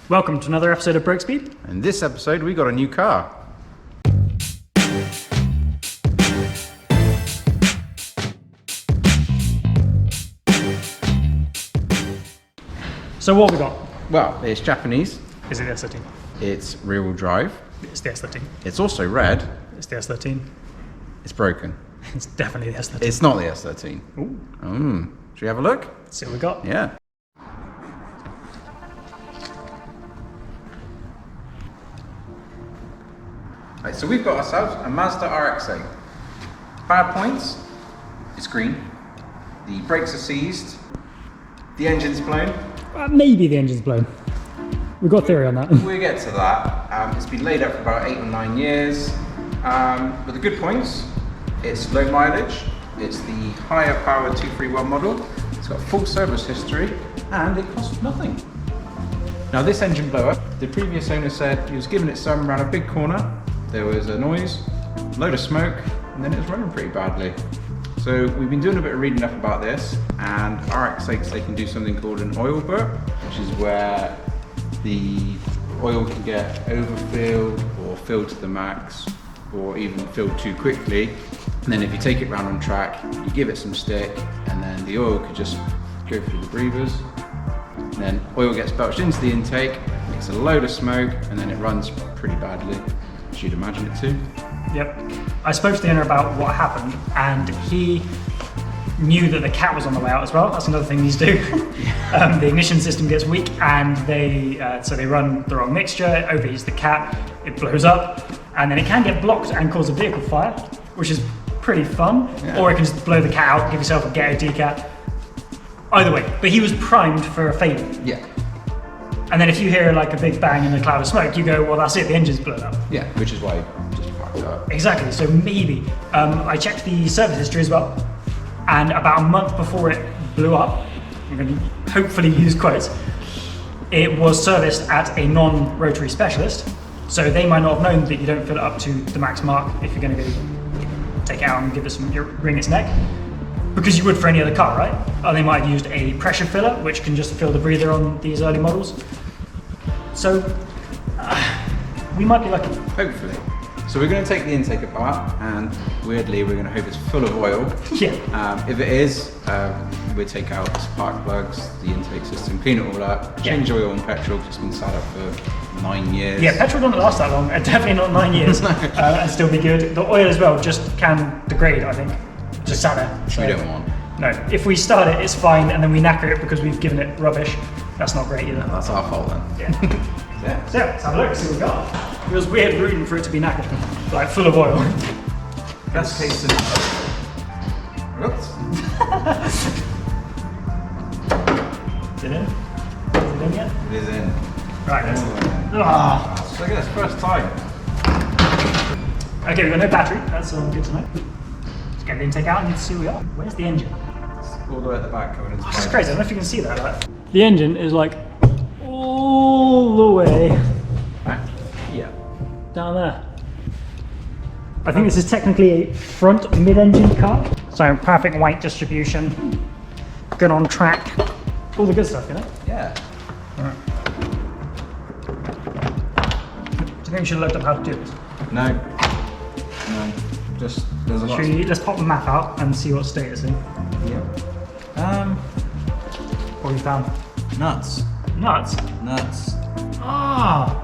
Welcome to another episode of Broke Speed. In this episode, we got a new car. So what have we got? Well, it's Japanese, Is it the S13? it's rear-wheel drive, It's the S13. it's also red, It's the S13. it's broken. It's definitely the S13. It's not the S13. Ooh. Should we have a look? See what we got. Yeah. Right, so we've got ourselves a Mazda RX-8. Bad points, it's green. The brakes are seized. The engine's blown. Maybe the engine's blown. We've got a theory on that. We'll get to that. It's been laid up for about 8 or 9 years. But the good points, it's low mileage. It's the higher power 231 model. It's got full service history and it costs nothing. Now this engine blower, the previous owner said he was giving it some around a big corner. There was a noise, a load of smoke, and then it was running pretty badly. So we've been doing a bit of reading up about this, and RX-8s, they can do something called an oil burp, which is where the oil can get overfilled or filled to the max, or even filled too quickly. And then if you take it round on track, you give it some stick, and then the oil could just go through the breathers. And then oil gets belched into the intake, makes a load of smoke, and then it runs pretty badly, as you'd imagine it to. Yep. I spoke to the owner about what happened, and he knew that the cat was on the way out as well. That's another thing these do. The ignition system gets weak, and so they run the wrong mixture, it overheats the cat, it blows up, and then it can get blocked and cause a vehicle fire, which is pretty fun. Yeah. Or it can just blow the cat out, give yourself a ghetto decat. Either way, but he was primed for a failure. Yeah. And then if you hear like a big bang and a cloud of smoke, you go, well, that's it, the engine's blown up. Yeah, which is why it just fucked up. Exactly, so maybe. I checked the service history as well, and about a month before it blew up, I'm going to hopefully use quotes, it was serviced at a non-rotary specialist, so they might not have known that you don't fill it up to the max mark if you're going to go take it out and give it some, wring its neck, because you would for any other car, right? Or they might have used a pressure filler, which can just fill the breather on these early models. So, we might be lucky. Hopefully. So we're going to take the intake apart, and weirdly we're going to hope it's full of oil. Yeah. If it is, we'll take out the spark plugs, the intake system, clean it all up, change oil and petrol, because it's been sat up for 9 years. Yeah, petrol doesn't last that long, definitely not 9 years, and still be good. The oil as well just can degrade, I think. Just sat there. Which we don't want. No, if we start it, it's fine, and then we knacker it because we've given it rubbish. That's not great either. No, that's our fault then. Yeah. Yeah. So let's have a look, see what we got. It was weird rooting for it to be knackered, like full of oil. Best case scenario. Whoops. Is it in? Is it in yet? It is in. Right, let's. So look at this, first time. Okay, we've got no battery, that's good to know. Let's get the intake out and see what we are. Where's the engine? It's all the way at the back going into Oh, that's crazy, I don't know if you can see that. Like. The engine is like all the way back. Yeah. down there. I think this is technically a front mid-engine car. So perfect weight distribution, good on track, all the good stuff, you know? Yeah. Alright. Do you think we should have looked up how to do this? No. No. Just, there's a lot. Let's pop the map out and see what state it's in. Yeah. What we found? Nuts. Nuts? Nuts. Ah!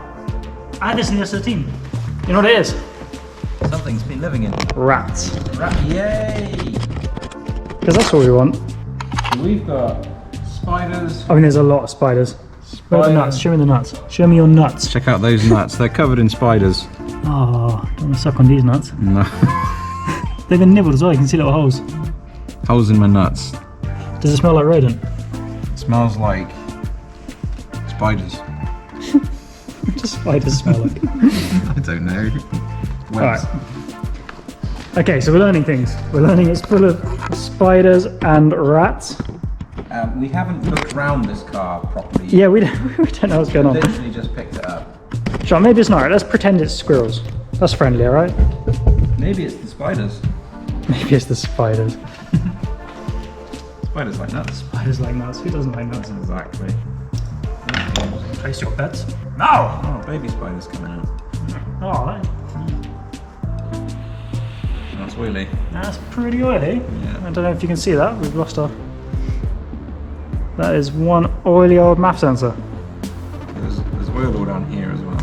I had this in the S13. You know what it is? Something's been living in. Rats. Yay! Because that's what we want. We've got spiders. I mean, there's a lot of spiders. Where are the nuts? Show me the nuts. Show me your nuts. Check out those nuts. They're covered in spiders. Oh, don't want to suck on these nuts. No. They've been nibbled as well. You can see little holes. Holes in my nuts. Does it smell like rodent? It smells like spiders. What do spiders smell like? I don't know. Alright. Okay, so we're learning things. We're learning it's full of spiders and rats. We haven't looked around this car properly. Yeah, we don't know what's going on. Literally just picked it up. Sean, maybe it's not. Let's pretend it's squirrels. That's friendly, alright? Maybe it's the spiders. Maybe it's the spiders. Spiders like nuts. Spiders like nuts. Who doesn't like nuts? Exactly. Place your bets. No! Oh, baby spider's coming out. Oh, That's oily. that's pretty oily. Yeah. I don't know if you can see that. We've lost our... That is one oily old MAF sensor. There's oil all down here as well.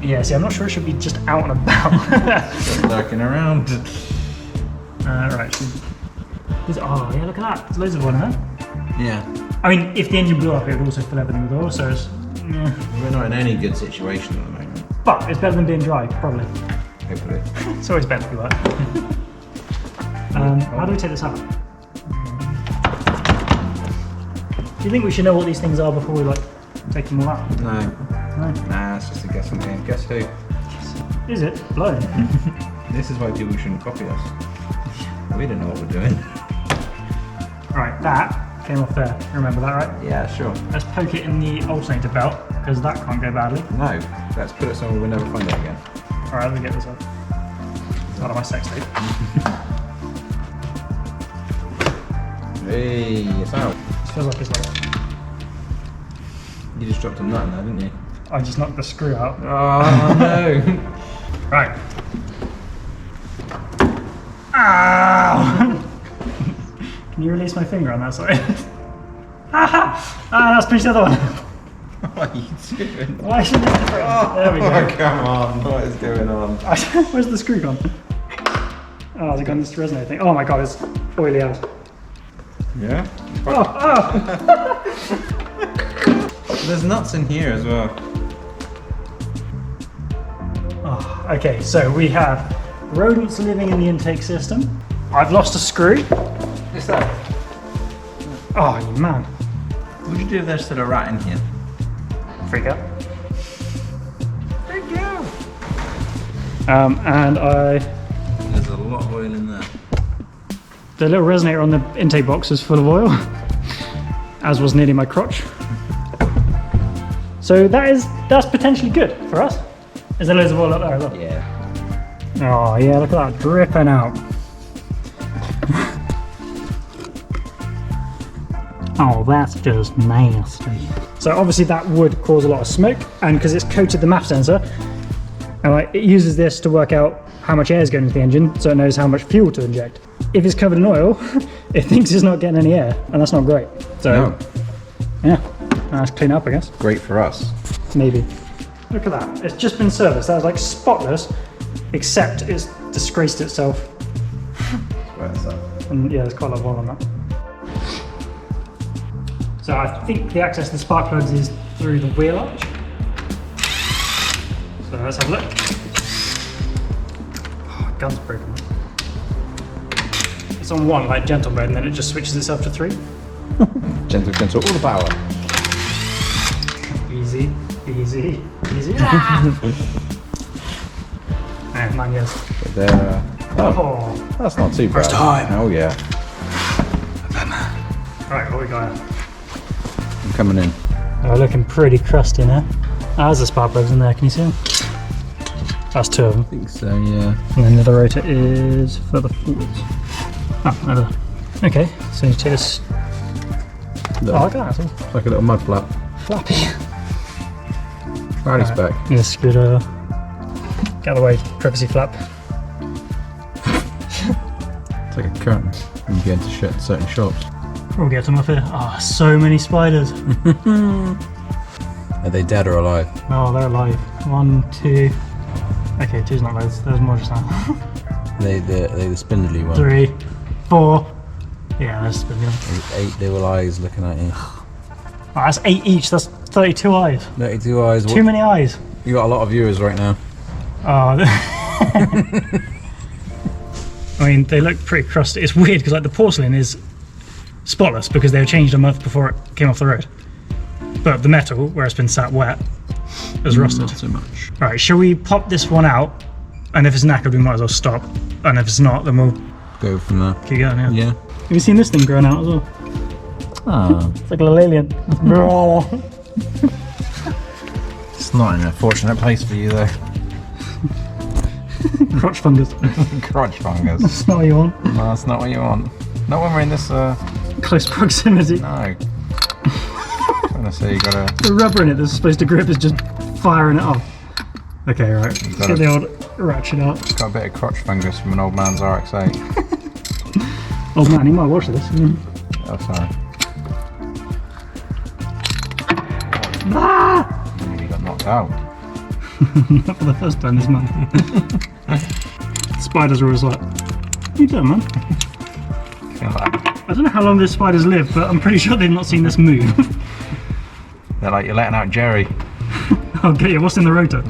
Yeah, see, I'm not sure it should be just out and about. Just lurking around. Right. Oh, yeah, look at that. There's loads of oil in there. Yeah. I mean, if the engine blew up, it would also fill everything with oil, so it's... We're not in any good situation at the moment. But it's better than being dry, probably. Hopefully. It's always better to be wet. How do we take this out? Do you think we should know what these things are before we like take them all out? No. No. Nah, it's just a guessing game. Guess who? Is it? Blown. This is why people shouldn't copy us. We don't know what we're doing. Right, that came off there. Remember that, right? Yeah, sure. Let's poke it in the alternator belt, because that can't go badly. No, let's put it somewhere we'll never find it again. Alright, let me get this off. It's out of my sex tape. Hey, it's out. It feels like it's like... You just dropped a nut in there, didn't you? I just knocked the screw out. Oh no! Right. Ow! Can you release my finger on that side? That's pretty the other one. What are you doing? Why shouldn't it be different? There we go. Oh, come on, what is going on? Where's the screw gone? Oh, has it gone this resonate thing? Oh my god, it's oily out. Yeah? Oh. There's nuts in here as well. Oh, okay, so we have rodents living in the intake system. I've lost a screw. What's that? Oh, you man. What would you do if there's still a rat in here? Freak out. Freak out! And There's a lot of oil in there. the little resonator on the intake box is full of oil, as was nearly my crotch. So that's potentially good for us. Is there loads of oil up there as well? Yeah. Oh yeah, look at that dripping out. Oh, that's just nasty. So obviously that would cause a lot of smoke, and because it's coated the MAF sensor, and like it uses this to work out how much air is going into the engine, so it knows how much fuel to inject. If it's covered in oil, it thinks it's not getting any air, and that's not great. So No. yeah, let's clean up, I guess. Great for us. Maybe. Look at that. It's just been serviced. That was like spotless, except it's disgraced itself. And yeah, there's quite a lot of oil on that. So I think the access to the spark plugs is through the wheel arch. So let's have a look. Oh, gun's broken. It's on one, like gentle mode, and then it just switches itself to 3. Gentle, gentle, all the power. Easy, easy, easy. And 9 years. But there, Oh. that's not too bad. First time. Oh yeah. Right, what we got here? I'm coming in. Oh, looking pretty crusty now. There's the spark plugs in there, can you see them? That's 2 of them. I think so, yeah. And then the other rotor is further forwards. Oh, another. Okay, so you take this. Look, Oh, look at that, it's all it's like a little mud flap. flappy. Rally spec. Yeah, screwdriver. Get out of the way, privacy flap. It's like a curtain when you get into certain shops. We'll get them up here. Oh, so many spiders. Are they dead or alive? Oh, they're alive. 1, 2. Okay, 2's not loads. There's more just now. Are they the spindly ones? 3, 4. Yeah, that's spindly. There's 8 little eyes looking at you. Oh, that's 8 each. That's 32 eyes. 32 eyes. Too many eyes. You got a lot of viewers right now. Oh, I mean, they look pretty crusty. It's weird because like the porcelain is spotless because they were changed a month before it came off the road. But the metal, where it's been sat wet, is rusted. Not so much. Right, shall we pop this one out? And if it's knackered, we might as well stop. And if it's not, then we'll Go from there. keep going. Yeah. Yeah. Have you seen this thing growing out as well? Ah. It's like a little alien. It's not in a fortunate place for you though. Crotch fungus. Crotch fungus. That's not what you want. No, that's not what you want. Not when we're in this Close proximity. no. Trying gonna say you gotta. The rubber in it that's supposed to grip is just firing it off. Okay, right. Let's get the old ratchet out. It's got a bit of crotch fungus from an old man's RX-8. Old man, he might watch this. Oh, sorry. Ah! You nearly got knocked out. Not for the first time this month. Spiders are always like, what are you doing, man? I don't know how long those spiders live, but I'm pretty sure they've not seen this move. They're like, you're letting out Jerry. Okay, what's in the rotor?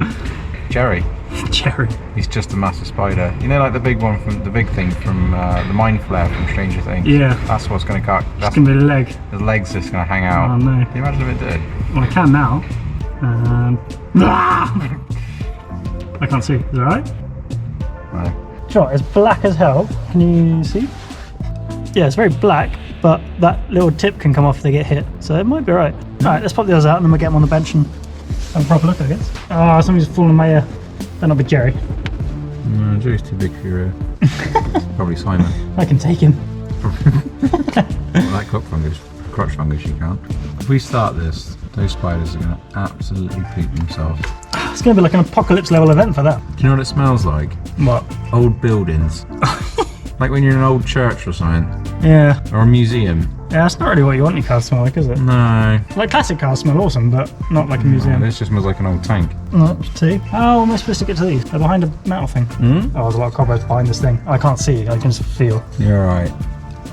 Jerry. Jerry. He's just a massive spider. You know, like the big one from the big thing from the mind flare from Stranger Things. Yeah. That's what's going to cut. It's going to be the leg. The leg's just going to hang out. Oh no. Can you imagine if it did? Well, I can now. I can't see. Is it alright? No. Sure, it's black as hell. Can you see? Yeah, it's very black, but that little tip can come off if they get hit. So it might be alright. Alright, let's pop the others out and then we'll get them on the bench and have a proper look, I guess. Oh, somebody's fallen in my ear. Better not be Jerry. No, Jerry's too big for your ear. Probably Simon. I can take him. Well, that crotch fungus you can't. If we start this, those spiders are going to absolutely poop themselves. It's going to be like an apocalypse level event for that. Do you know what it smells like? What? Old buildings. Like when you're in an old church or something. Yeah. Or a museum. Yeah, that's not really what you want your car to smell like, is it? No. Like classic cars smell awesome, but not like a museum. This just smells like an old tank. See? How am I supposed to get to these? They're behind a metal thing. Hmm? Oh, there's a lot of cobwebs behind this thing. I can't see, I can just feel. You're right.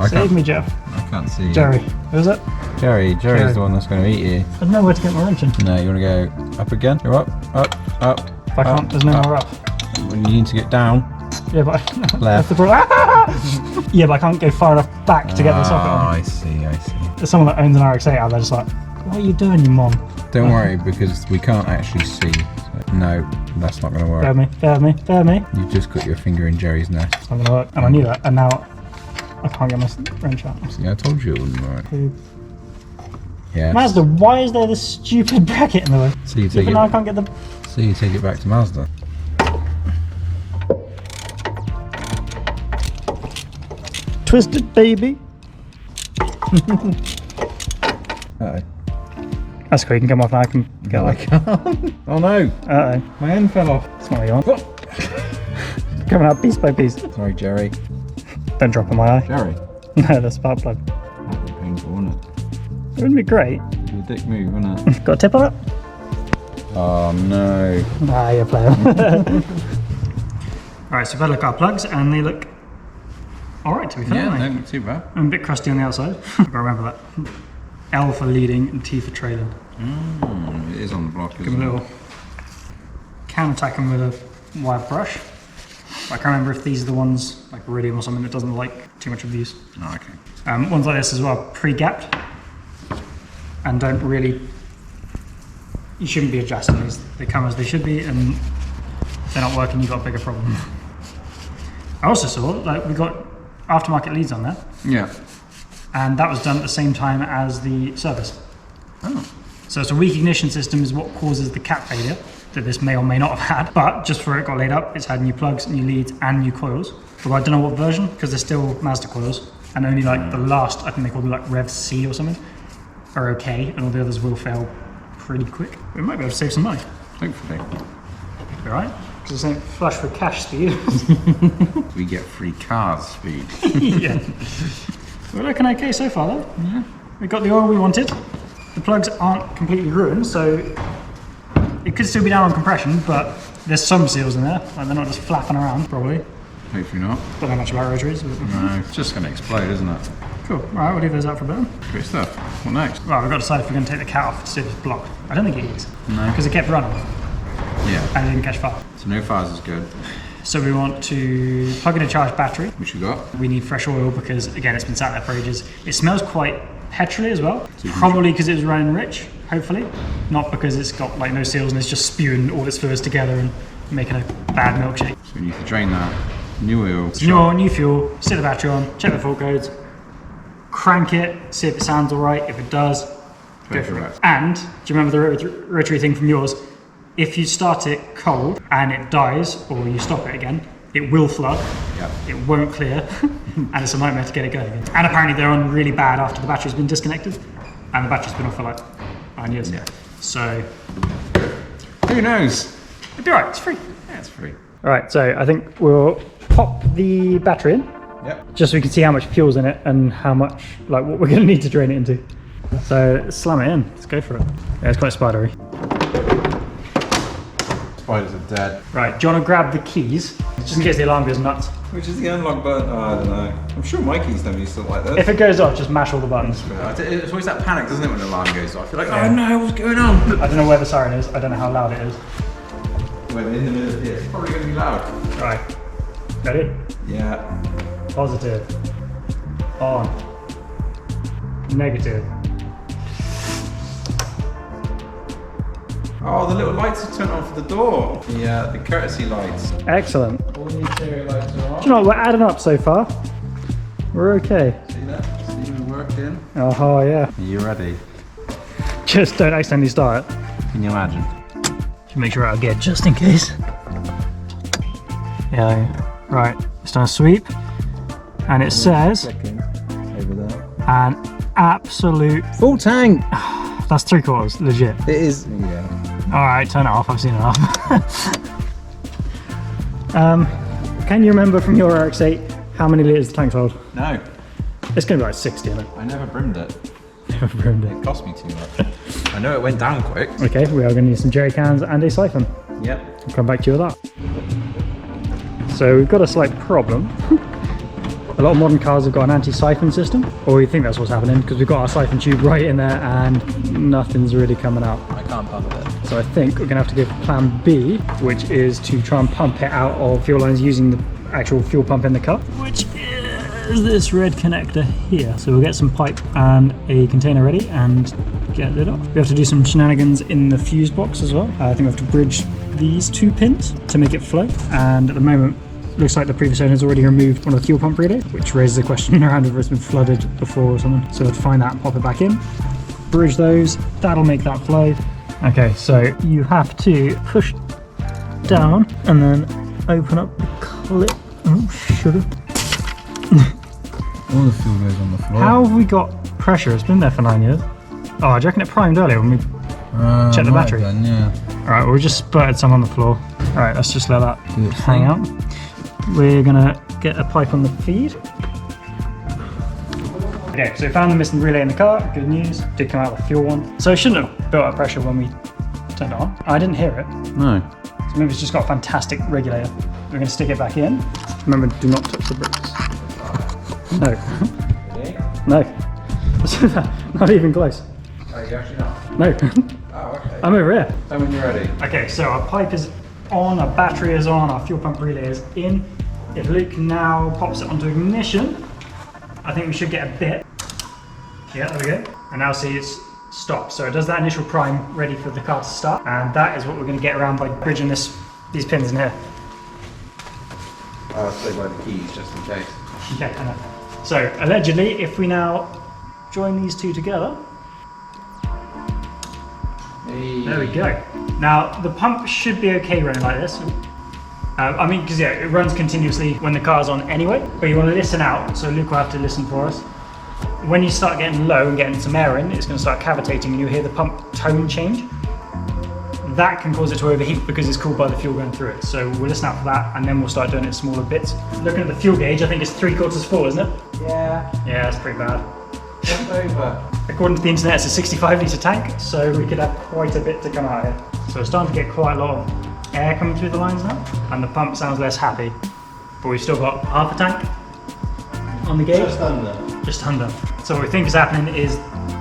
Save me, Jeff. I can't see you. Jerry. Who is it? Jerry's Jerry. the one that's going to eat you. I don't know where to get my wrench in. No, you want to go up again? Go up, up, up. If I can't, there's no more up. When you need to get down. Yeah, but Left. yeah, but I can't go far enough back to get the socket on. I see. There's someone that owns an RX-8 out there just like, what are you doing, you mom? Don't worry, because we can't actually see. So, no, that's not going to work. Bear with me. You've just got your finger in Jerry's nest. It's not going to work. And I knew that, and now I can't get my wrench out. See, I told you it wouldn't work. Yeah. Mazda, why is there this stupid bracket in the way? So you take Even it. though I can't get the... So you take it back to Mazda. Twisted baby. Uh-oh. That's cool, you can come off now, I can get I can't. Oh no! Uh-oh. My end fell off. That's not what you want. Coming out piece by piece. Sorry, Jerry. Don't drop on my eye. Jerry. No, that's spark plug. That'd be painful, wouldn't it? It wouldn't be great. It'd be a dick move, wouldn't it? Got a tip on it? Oh no. Ah, you're playing. Alright, so we've had a look at our plugs and they look alright to be fair, don't they? not too bad. I'm a bit crusty on the outside. I've got to remember that. L for leading and T for trailing. It is on the block, Give isn't them a it? little can attack them with a wire brush. I can't remember if these are the ones like Iridium or something that doesn't like too much abuse. Oh, okay. Ones like this as well, pre-gapped and don't really. You shouldn't be adjusting these. They come as they should be, and if they're not working, you've got a bigger problem. I also saw like we got aftermarket leads on there, Yeah. and that was done at the same time as the service. Oh. So it's a weak ignition system is what causes the cap failure that this may or may not have had. But just before it got laid up, it's had new plugs, new leads, and new coils. But I don't know what version because they're still Mazda coils, and only like the last, I think they called them like Rev C or something, are okay, and all the others will fail pretty quick. We might be able to save some money. Hopefully. All right? Because it's ain't flush for cash speed. We get free cars speed. Yeah. We're looking okay so far though. Yeah. We got the oil we wanted. The plugs aren't completely ruined, so it could still be down on compression, but there's some seals in there. Like they're not just flapping around, probably. Hopefully not. Don't know much about rotaries. No, it's just going to explode, isn't it? Cool. All right, we'll leave those out for a bit. Great stuff. What next? Right, we've got to decide if we're going to take the cat off to see if it's blocked. I don't think it is. No. Because it kept running Yeah. and it didn't catch fire. So no fires is good. So we want to plug in a charged battery. Which you got? We need fresh oil because, again, it's been sat there for ages. It smells quite petrol-y as well. So Probably because it was running rich, hopefully. Not because it's got like no seals and it's just spewing all its fluids together and making a bad milkshake. So we need to drain that. New oil. So new oil, new fuel, stick the battery on, check the fault codes, crank it, see if it sounds all right. If it does, go for it. And do you remember the rotary thing from yours? If you start it cold and it dies, or you stop it again, it will flood. Yep. It won't clear, and it's a nightmare to get it going again. And apparently they're on really bad after the battery's been disconnected, and the battery's been off for like 9 years. Yeah. So Who knows? it'd be alright, it's free. Yeah, it's free. Alright, so I think we'll pop the battery in, Yep. just so we can see how much fuel's in it and how much, like what we're going to need to drain it into. So slam it in, let's go for it. Yeah, it's quite spidery. Spiders are dead. Right, do you want to grab the keys, just in case the alarm goes nuts? Which is the unlock button? Oh, I don't know. I'm sure my keys don't use something like this. If it goes off, just mash all the buttons. It's always that panic, doesn't it, when the alarm goes off? I feel like, Yeah. oh no, what's going on? I don't know where the siren is, I don't know how loud it is. When in the middle of it, it's probably going to be loud. Right, ready? Yeah. Positive. On. Negative. Oh, the little lights are turned on for the door. Yeah, the courtesy lights. Excellent. All the interior lights are on. Do you know what, we're adding up so far. We're okay. See that? It's even worked in. Oh yeah. Are you ready? Just don't accidentally start it. Can you imagine? Should make sure I'll get just in case. Yeah, right. It's done a sweep. And it says Clicking over there. an absolute, Full tank! that's 3/4, legit. It is, yeah. Alright, turn it off, I've seen enough. Can you remember from your RX-8 how many litres the tank's hold? No, It's going to be like 60, isn't it? I never brimmed it. Never brimmed it. It cost me too much. I know it went down quick. Okay, we are going to need some jerry cans and a siphon. Yep. I'll come back to you with that. So we've got a slight problem. A lot of modern cars have got an anti-siphon system, or we think that's what's happening, because we've got our siphon tube right in there and nothing's really coming out. I can't pump it. So I think we're going to have to go for plan B, which is to try and pump it out of fuel lines using the actual fuel pump in the car, which is this red connector here. So we'll get some pipe and a container ready and get it up. We have to do some shenanigans in the fuse box as well. I think we have to bridge these 2 pins to make it flow, and at the moment looks like the previous owner has already removed one of the fuel pump relays, which raises a question around whether it's been flooded before or something. So we'll have to find that and pop it back in, bridge those, that'll make that flow. Okay, so you have to push down and then open up the clip. Oh, sugar. All the fuel goes on the floor. How have we got pressure? It's been there for 9 years. Oh, I reckon it primed earlier when we checked the battery. Done, yeah. Alright, we just spurted some on the floor. Alright, let's just let that Do it hang out. We're gonna get a pipe on the feed. Okay, so we found the missing relay in the car. Good news. Did come out with the fuel one. So it shouldn't have built up pressure when we turned it on. I didn't hear it. No. So maybe it's just got a fantastic regulator. We're gonna stick it back in. Remember, do not touch the bricks. No. No. Not even close. Oh, you actually not? No. Oh, okay. I'm over here. Tell me when you're ready. Okay, so our pipe is on, our battery is on, our fuel pump relay is in. If Luke now pops it onto ignition, I think we should get a bit. Yeah, there we go. And now see it's stopped. So it does that initial prime ready for the car to start. And that is what we're going to get around by bridging these pins in here. I'll stay by the keys just in case. Yeah, I know. So allegedly, if we now join these two together, Hey. there we go. Now the pump should be okay running like this. I mean, because yeah, it runs continuously when the car's on anyway, but you want to listen out, so Luke will have to listen for us. When you start getting low and getting some air in, it's going to start cavitating and you'll hear the pump tone change. That can cause it to overheat because it's cooled by the fuel going through it. So we'll listen out for that and then we'll start doing it in smaller bits. Looking at the fuel gauge, I think it's 3/4 full, isn't it? Yeah, Yeah, that's pretty bad. jump over. According to the internet, it's a 65 litre tank, so we could have quite a bit to come out here. So it's starting to get quite a lot of air coming through the lines now, and the pump sounds less happy. But we've still got half a tank on the gauge. Just under. Just under. So what we think is happening is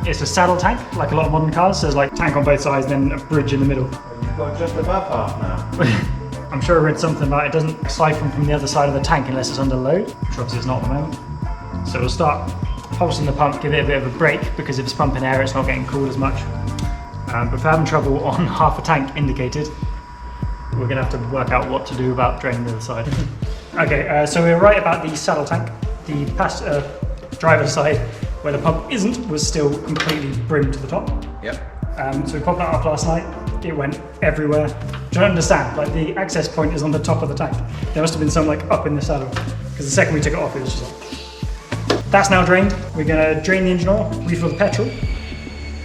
it's a saddle tank, like a lot of modern cars. So there's like tank on both sides, then a bridge in the middle. You've got just above half now. I'm sure I read something about it doesn't siphon from the other side of the tank unless it's under load, which obviously it's not at the moment. So we'll start pulsing the pump, give it a bit of a break, because if it's pumping air, it's not getting cooled as much. But if we're having trouble on half a tank indicated, we're going to have to work out what to do about draining the other side. Okay, so we're right about the saddle tank. The driver's side, where the pump isn't, was still completely brimmed to the top. Yep. So we popped that up last night. It went everywhere. Do you understand? Like the access point is on the top of the tank. There must have been some like up in the saddle, because the second we took it off, it was just like. That's now drained. We're gonna drain the engine oil, refill the petrol,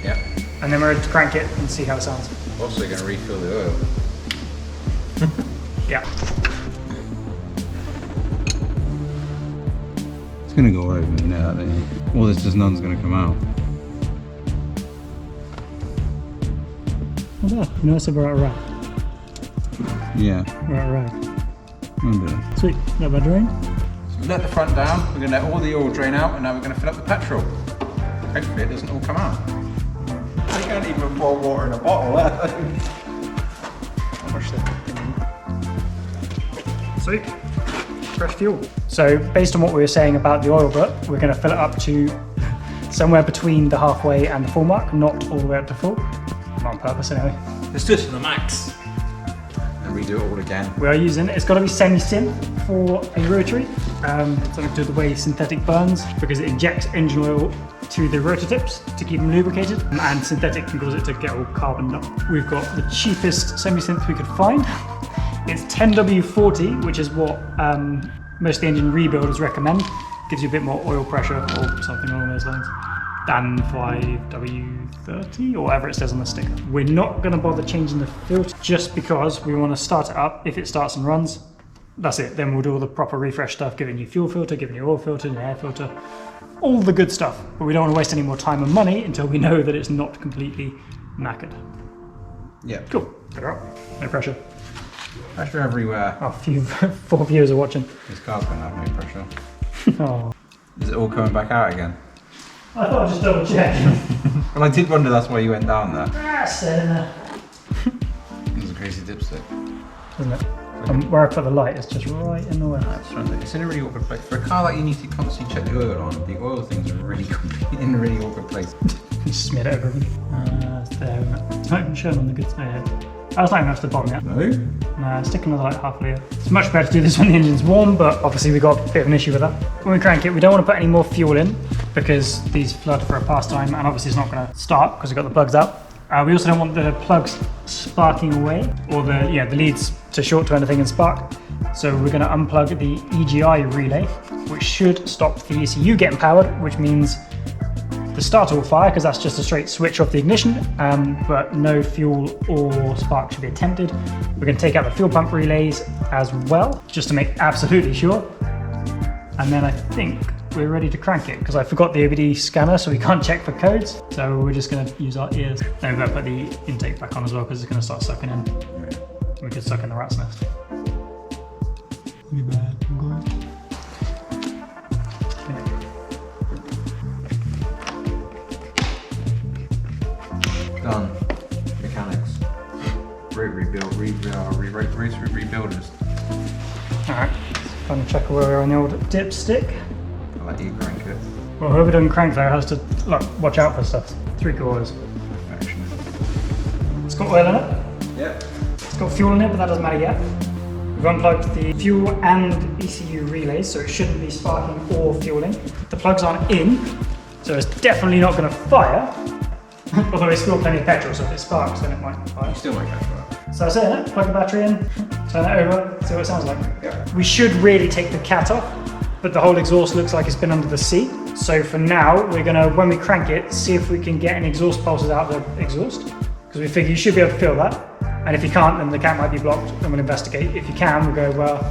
Yep. and then we're ready to crank it and see how it sounds. Also going to refill the oil. Yeah. It's going to go over, you know that, don't you? All this just none's going to come out. What's that? You know, it's about right. Yeah. Right. Remember. Sweet. Not bad drain. So we let the front down, we're going to let all the oil drain out, and now we're going to fill up the petrol. Hopefully it doesn't all come out. I can't even pour water in a bottle. Sweet. Fresh fuel. So based on what we were saying about the oil butt, we're going to fill it up to somewhere between the halfway and the full mark, not all the way up to full. Not on purpose anyway. Let's do it to the max. And redo it all again. We are using, it's got to be semi-syn for a rotary. Something to do with the way synthetic burns, because it injects engine oil to the rotor tips to keep them lubricated, and synthetic can cause it to get all carboned up. We've got the cheapest semi-synth we could find. It's 10W40, which is what most of the engine rebuilders recommend. Gives you a bit more oil pressure or something along those lines than 5W30 or whatever it says on the sticker. We're not going to bother changing the filter just because we want to start it up. If it starts and runs, that's it. Then we'll do all the proper refresh stuff, giving you fuel filter, giving you oil filter, and air filter, all the good stuff. But we don't want to waste any more time and money until we know that it's not completely knackered. Yeah. Cool. Put her up. No pressure. Pressure everywhere. Oh, 4 viewers are watching. This car's going to have no pressure. Oh. Is it all coming back out again? I thought I'd just double check. Well, I did wonder that's why you went down there. Stay in there. It was a crazy dipstick. Isn't it? And where I put the light is just right in the way. It's in a really awkward place. For a car that you need to constantly check the oil on, the oil things are really in a really awkward place. Just smeared it over everything. It's there, isn't it? It's not even shown on the good side. I was not even up to the bottom yet. No? Nah, stick another like half litre. It's much better to do this when the engine's warm, but obviously we've got a bit of an issue with that. When we crank it, we don't want to put any more fuel in because these flood for a pastime, and obviously it's not going to start because we've got the plugs out. We also don't want the plugs sparking away, or the leads to short to anything and spark. So we're going to unplug the EGI relay, which should stop the ECU getting powered, which means the starter will fire because that's just a straight switch off the ignition, but no fuel or spark should be attempted. We're going to take out the fuel pump relays as well, just to make absolutely sure. And then I think we're ready to crank it because I forgot the OBD scanner, so we can't check for codes. So we're just going to use our ears. Then we're going to put the intake back on as well because it's going to start sucking in. We could suck in the rat's nest. Be bad. I'm going. Done. Mechanics. Road rebuilders. Alright, fun check where we're on the old dipstick. I'll let you crank it. Well, whoever doesn't crank though has to watch out for stuff. 3 quarters. Perfection. It's got oil in it. Yep. It's got fuel in it, but that doesn't matter yet. We've unplugged the fuel and ECU relays, so it shouldn't be sparking or fueling. The plugs aren't in, so it's definitely not going to fire. Although it's still plenty of petrol, so if it sparks, then it might fire. You still might catch fire. So that's it, plug the battery in, turn it over, see what it sounds like. Yeah. We should really take the cat off, but the whole exhaust looks like it's been under the seat. So for now, we're gonna, when we crank it, see if we can get any exhaust pulses out of the exhaust, because we figure you should be able to feel that. And if you can't, then the cat might be blocked, and we'll investigate. If you can, we'll go, well,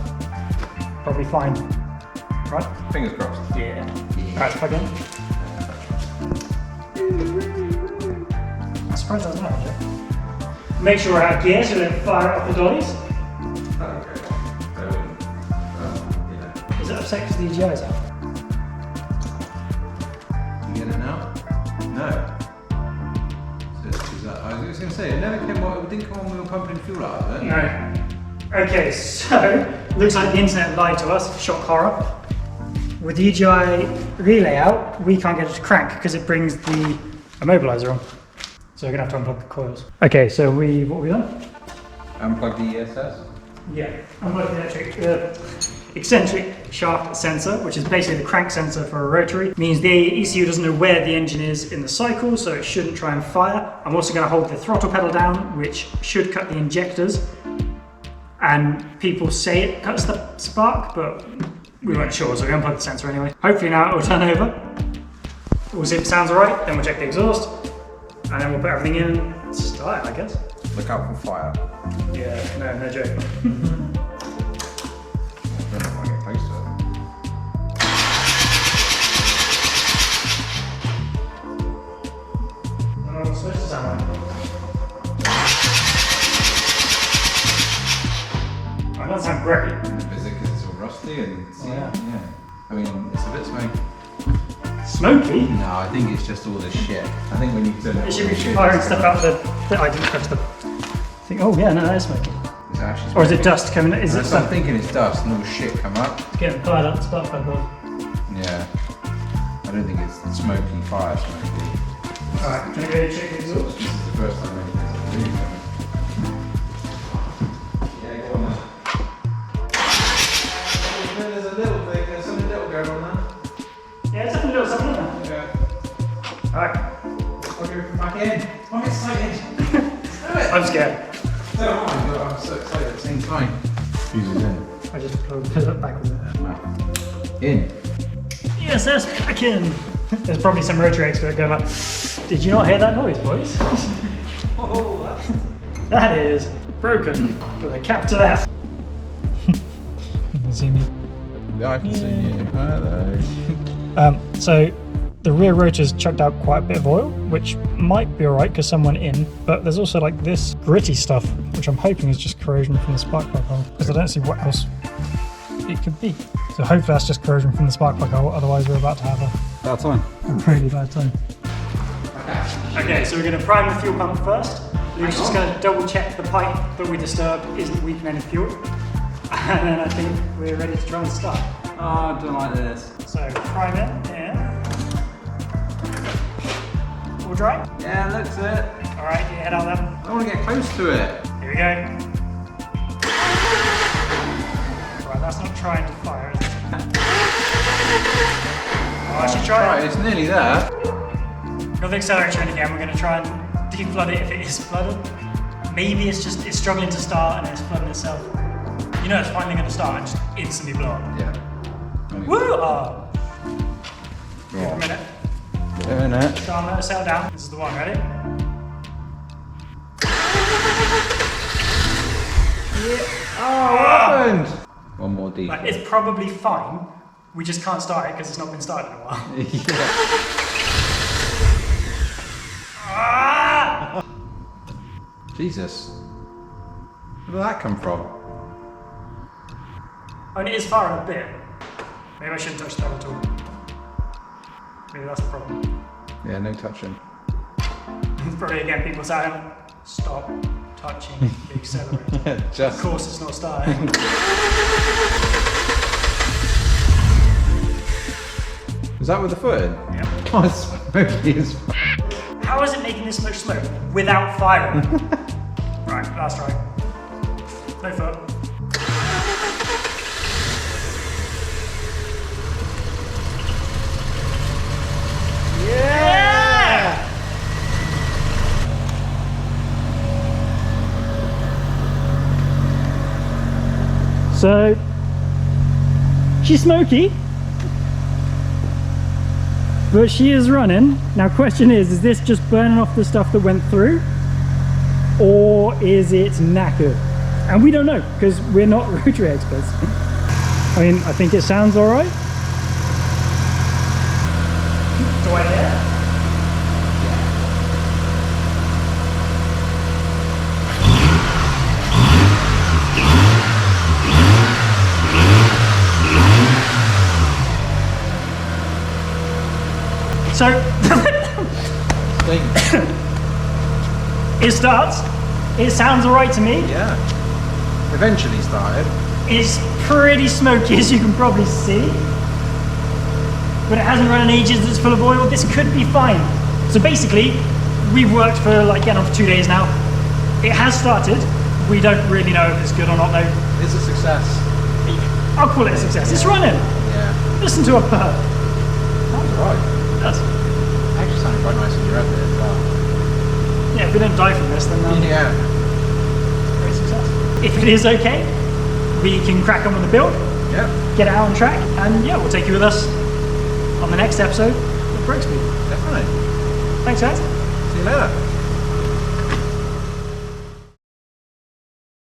probably fine. Right? Fingers crossed. Yeah. Alright, plug in. I'm surprised that's not actually. Make sure we're out of gear so we don't fire up the dollies. Okay. Is it upset because the EGI's out? You get it now? No. Is that, I was going to say, it never came on, it didn't come on when we were pumping fuel out of it. No. Okay, so looks like the internet lied to us. Shock horror. With the EGI relay out, we can't get it to crank because it brings the immobilizer on. So we're gonna have to unplug the coils. Okay, so what have we done? Unplug the ESS. Yeah, unplug the eccentric shaft sensor, which is basically the crank sensor for a rotary. Means the ECU doesn't know where the engine is in the cycle, so it shouldn't try and fire. I'm also going to hold the throttle pedal down, which should cut the injectors. And people say it cuts the spark, but we weren't sure, so we unplugged the sensor anyway. Hopefully now it will turn over. We'll see if it sounds alright, then we'll check the exhaust. And then we'll put everything in and start, I guess. Look out for fire. Yeah, no joke. I don't know if I get close to it. I don't know what it's supposed to sound like. It doesn't sound great. Is it because it's all rusty and Yeah. I mean, it's a bit smoky. Smoky? No, I think it's just all the shit. I think when you turn It should be firing stuff out the I didn't press the thing. Oh yeah, no, that is smoky. It's actually Or is it smoky. dust coming? Is it I'm stuff thinking it's dust and all shit come up. getting fired up the spark plug on? Yeah. I don't think it's smoky fire smoky. Alright, can I go check the exhaust? This is the first time I've really done it. Yeah, go on then. There's a little thing, there's something little going on there. Yeah, there's something little something in there. Yeah. Alright, I'll go back in. I'm excited. Let's do it. I'm scared. So am I, but I'm so excited at the same time. Fuses in. I just put it back with it. Wow. In. Yes, that's back in. There's probably some rotary expert going like, did you not hear that noise, boys? Oh, that is broken with a capital F. You can see me. I can see you. Hello. So the rear rotor's chucked out quite a bit of oil, which might be alright because someone in, but there's also like this gritty stuff, which I'm hoping is just corrosion from the spark plug hole, because I don't see what else it could be. So hopefully that's just corrosion from the spark plug hole, otherwise we're about to have Bad time. a really bad time. Okay, so we're going to prime the fuel pump first. We're just going to double check the pipe that we disturbed isn't leaking any fuel. And then I think we're ready to try and start. Oh, I don't like this. So prime it, yeah. All dry? Yeah, looks it. Alright, get your head out then. I want to get close to it. Here we go. Right, that's not trying to fire, is it? Oh, I should try Right, it. it's nearly there. Got the accelerator in again, we're going to try and de-flood it if it is flooded. Maybe it's struggling to start and it's flooding itself. You know it's finally going to start and just instantly blow up. Yeah. Woo! Oh. Give it a Right. minute. Doing it. Calm, let it settle down. This is the one, ready? Yeah. Oh, what happened? One more deep. Like, it's probably fine. We just can't start it because it's not been started in a while. Yeah. Ah! Jesus. Where did that come from? I mean, it is firing a bit. Maybe I shouldn't touch that at all. Maybe that's the problem. Yeah, no touching. Probably again, people saying, stop touching the accelerator. Of Just. course, it's not starting. Is that with the foot in? Yeah. Oh, it's smoky as fuck. How is it making this much smoke without firing? Right, last try. No foot. Yeah! So, she's smoky, but she is running. Now, question is this just burning off the stuff that went through, or is it knackered? And we don't know because we're not rotary experts. I mean, I think it sounds all right. Do I hear? So it starts. It sounds alright to me. Yeah. Eventually started. It's pretty smoky, as you can probably see. But it hasn't run in ages, it's full of oil. This could be fine. So basically, we've worked for like getting on for 2 days now. It has started. We don't really know if it's good or not though. It's a success. I'll call it a success. It's running. Yeah. Listen to a purr. That was alright. That's, Actually sounded quite nice when you read it as well. yeah, if we don't die from this, then Yeah. great success. If it is okay, we can crack on with the build, Yep. get it out on track, and yeah, we'll take you with us on the next episode of Break Speed. Definitely. Thanks, guys. See you later.